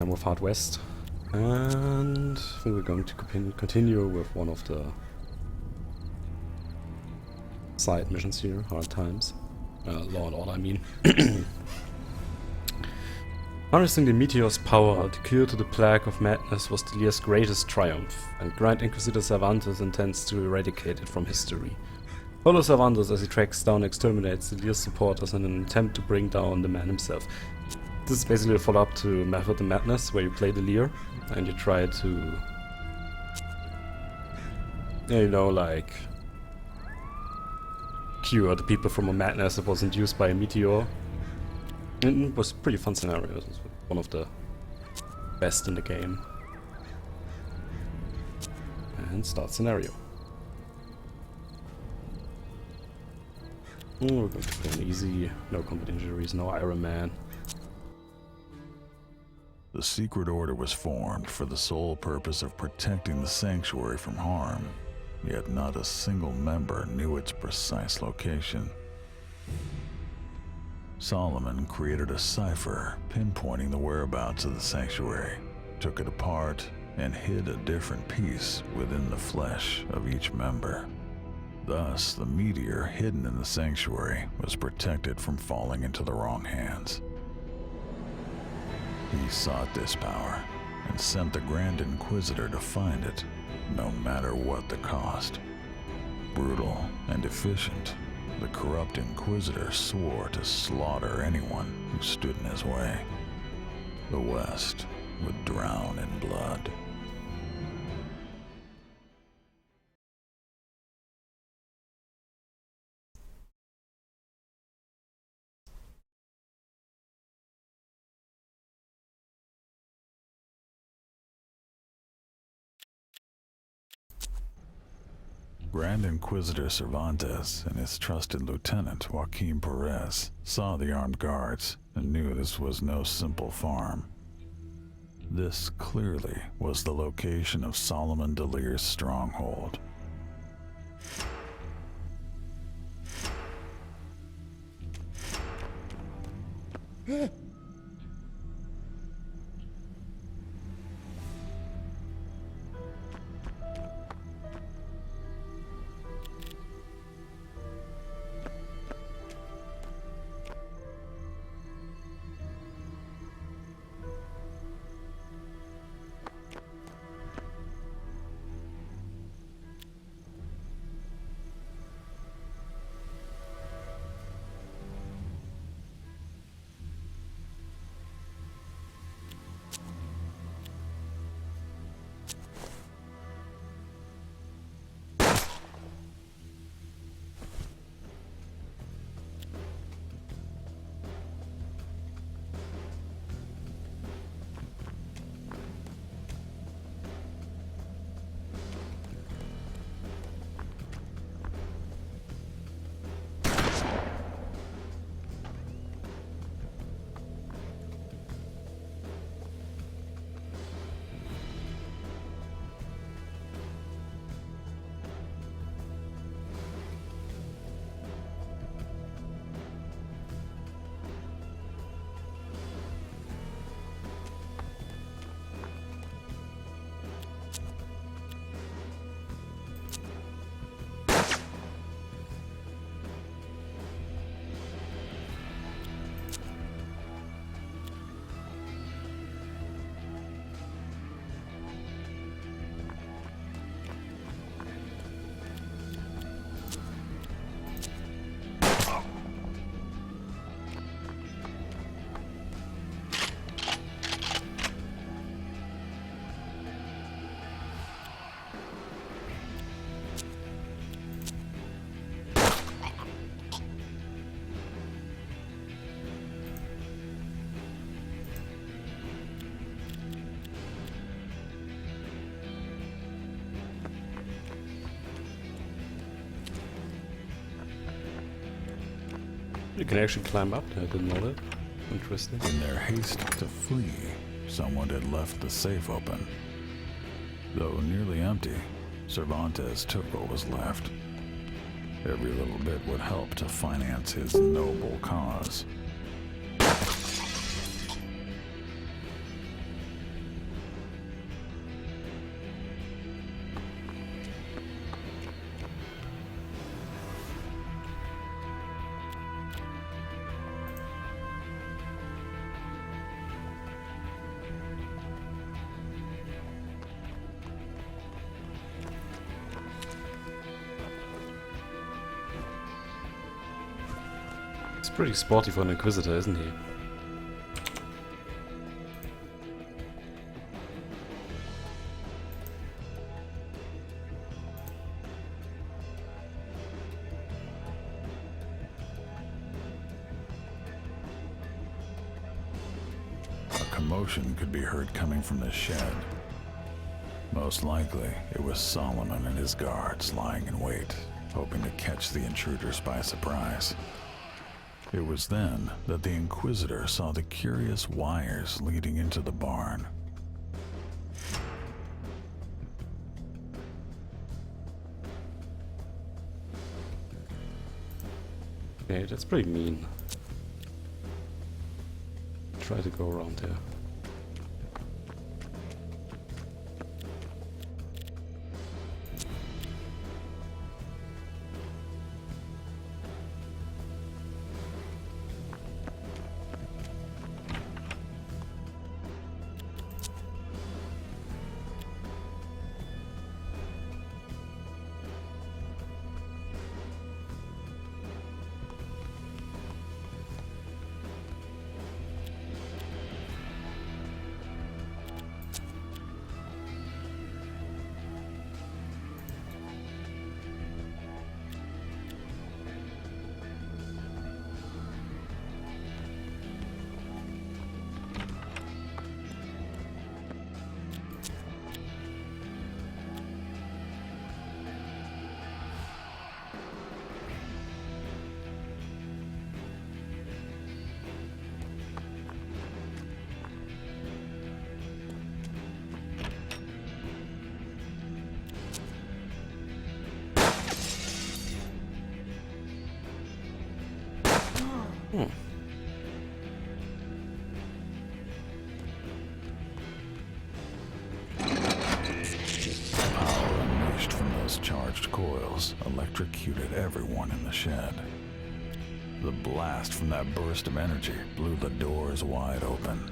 I'm with Hard West, and I think we're going to continue with one of the side missions here, Hard Times. Law and Order, I mean. Harnessing the meteor's power, the cure to the plague of madness was Delir's greatest triumph, and Grand Inquisitor Cervantes intends to eradicate it from history. Follow Cervantes as he tracks down and exterminates Delir's supporters in an attempt to bring down the man himself. This is basically a follow-up to Method the Madness, where you play Delir and you try to, you know, like, cure the people from a madness that was induced by a meteor. And it was a pretty fun scenario. It was one of the best in the game. And start scenario. We're going to play an easy, no combat injuries, no Iron Man. The secret order was formed for the sole purpose of protecting the sanctuary from harm, yet not a single member knew its precise location. Solomon created a cipher pinpointing the whereabouts of the sanctuary, took it apart, and hid a different piece within the flesh of each member. Thus, the meteor hidden in the sanctuary was protected from falling into the wrong hands. He sought this power and sent the Grand Inquisitor to find it, no matter what the cost. Brutal and efficient, the corrupt Inquisitor swore to slaughter anyone who stood in his way. The West would drown in blood. Grand Inquisitor Cervantes and his trusted lieutenant Joaquin Perez saw the armed guards and knew this was no simple farm. This clearly was the location of Solomon Delir's stronghold. You can actually climb up. I didn't know that. Interesting. In their haste to flee, someone had left the safe open. Though nearly empty, Cervantes took what was left. Every little bit would help to finance his noble cause. He's pretty sporty for an Inquisitor, isn't he? Commotion could be heard coming from the shed. Most likely, it was Solomon and his guards lying in wait, hoping to catch the intruders by surprise. It was then that the Inquisitor saw the curious wires leading into the barn. Okay, that's pretty mean. Try to go around here. Power unleashed from those charged coils electrocuted everyone in the shed. The blast from that burst of energy blew the doors wide open.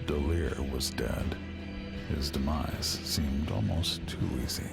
Delir was dead. His demise seemed almost too easy.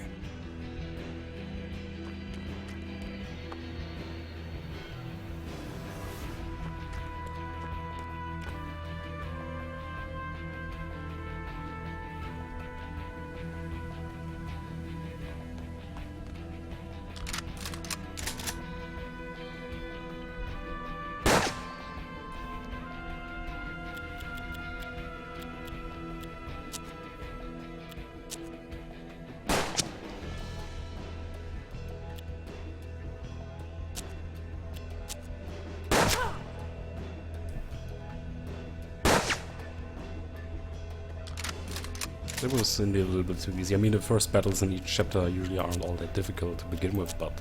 It was indeed a little bit too easy. I mean, the first battles in each chapter usually aren't all that difficult to begin with, but...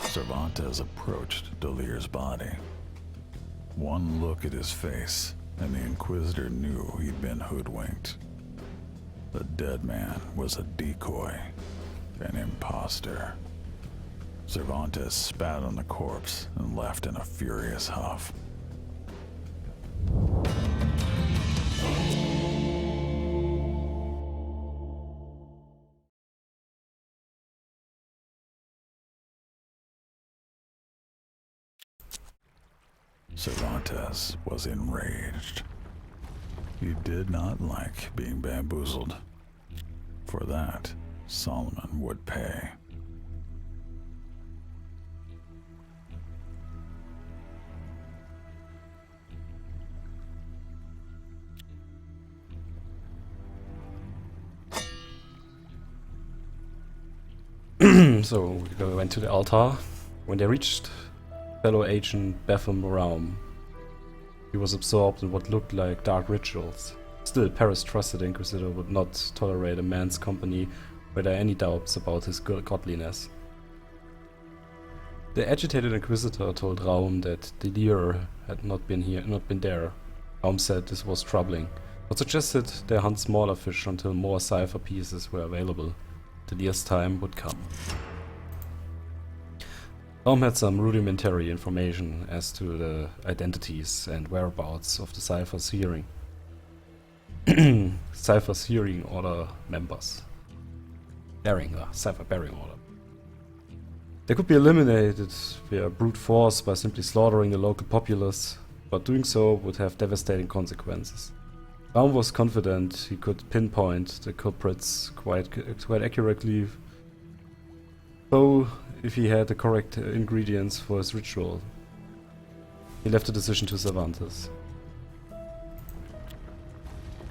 Cervantes approached Delir's body. One look at his face, and the Inquisitor knew he'd been hoodwinked. The dead man was a decoy, an imposter. Cervantes spat on the corpse and left in a furious huff. Cervantes was enraged. He did not like being bamboozled. For that, Solomon would pay. So we went to the altar. When they reached fellow agent Bethel Moraum, he was absorbed in what looked like dark rituals. Still, Paris trusted the Inquisitor would not tolerate a man's company were there any doubts about his godliness. The agitated Inquisitor told Raum that Delir had not been there. Raum said this was troubling, but suggested they hunt smaller fish until more cipher pieces were available. Delir's time would come. Raum had some rudimentary information as to the identities and whereabouts of the Cypher's Hearing Order members. Cypher Bearing Order. They could be eliminated via brute force by simply slaughtering the local populace, but doing so would have devastating consequences. Baum was confident he could pinpoint the culprits quite accurately, though if he had the correct ingredients for his ritual. He left the decision to Cervantes.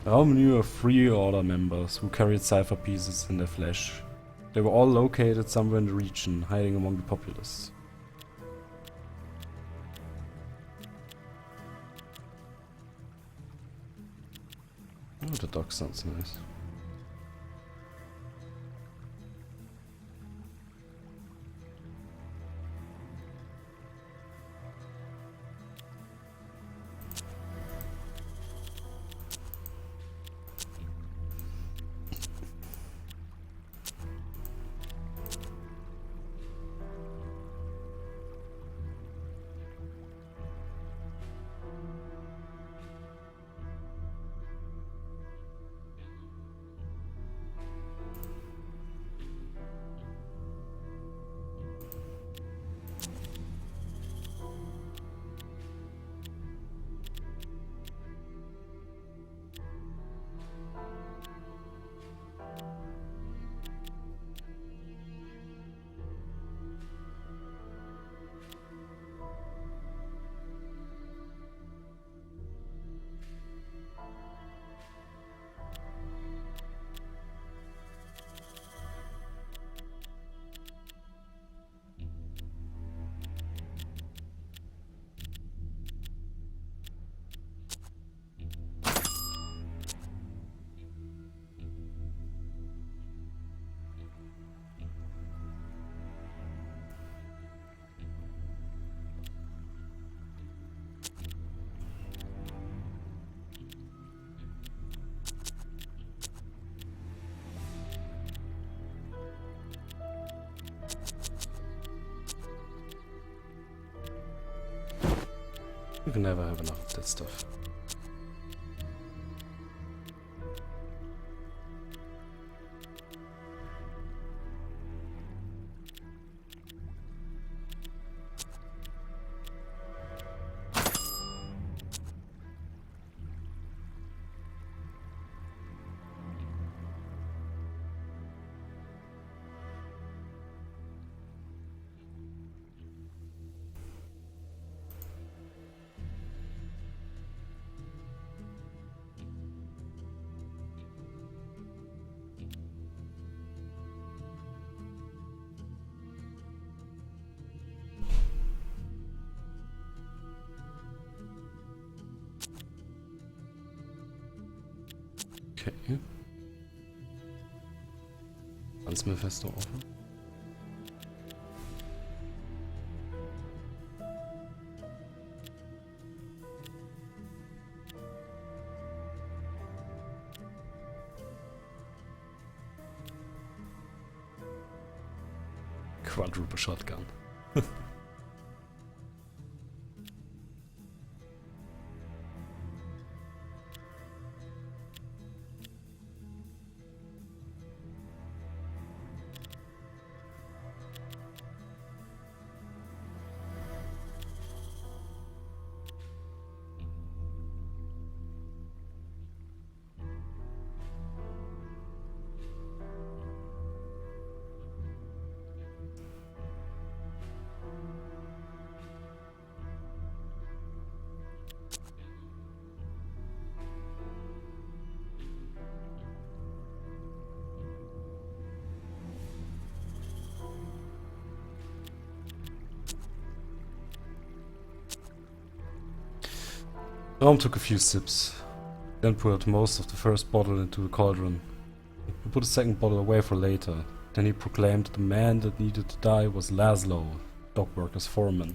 Baum knew of 3 Order members who carried cipher pieces in their flesh. They were all located somewhere in the region, hiding among the populace. Oh, the dog sounds nice. You can never have enough of that stuff. Okay. Gunsmith hast du offen. Quadruple Shotgun. Raum took a few sips, then poured most of the first bottle into the cauldron. He put the second bottle away for later. Then he proclaimed that the man that needed to die was Laszlo, dockworker's foreman.